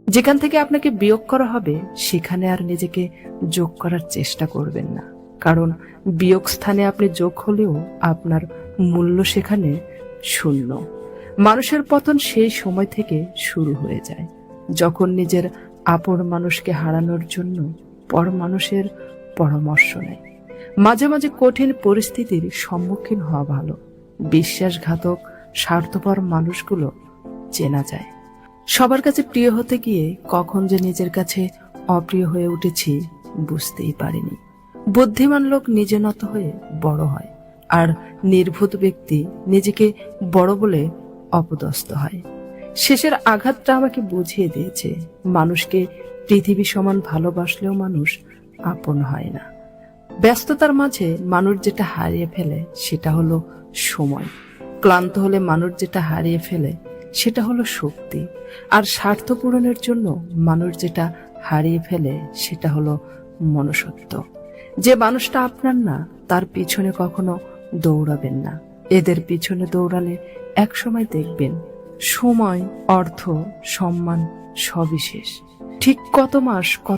যেখান থেকে আপনাকে বিয়োগ করা হবে সেখানে আর নিজেকে যোগ করার চেষ্টা করবেন না, কারণ বিয়োগ স্থানে আপনি যোগ হলেও আপনার মূল্য সেখানে শূন্য। মানুষের পতন সেই সময় থেকে শুরু হয়ে যায় যখন নিজের আপন মানুষকে হারানোর জন্য পর মানুষের পরামর্শ নেয়। মাঝে মাঝে কঠিন পরিস্থিতির সম্মুখীন হওয়া ভালো। বিশ্বাসঘাতক স্বার্থপর মানুষগুলো চেনা যায়। সবার কাছে প্রিয় হতে গিয়ে কখন যে নিজের কাছে অপ্রিয় হয়ে উঠেছি বুঝতেই পারিনি। বুদ্ধিমান লোক নিজে নত হয়ে বড় হয়, আর নির্ভুত ব্যক্তি নিজেকে বড় বলে অপদস্থ হয়। শেষের আঘাতটা আমাকে বুঝিয়ে দিয়েছে, মানুষকে পৃথিবী সমান ভালোবাসলেও মানুষ আপন হয় না। ব্যস্ততার মাঝে মানুষ যেটা হারিয়ে ফেলে সেটা হলো সময়। ক্লান্ত হলে মানুষ যেটা হারিয়ে ফেলে সেটা হলো শক্তি। আর স্বার্থ পূরণের জন্য মানুষ যেটা হারিয়ে ফেলে সেটা হলো মনুষ্যত্ব। যে মানুষটা আপনার না, তার পিছনে কখনো দৌড়াবেন না। এদের পিছনে দৌড়ালে একসময় দেখবেন সময়, অর্থ, সম্মান সবই শেষ। ঠিক কত মাস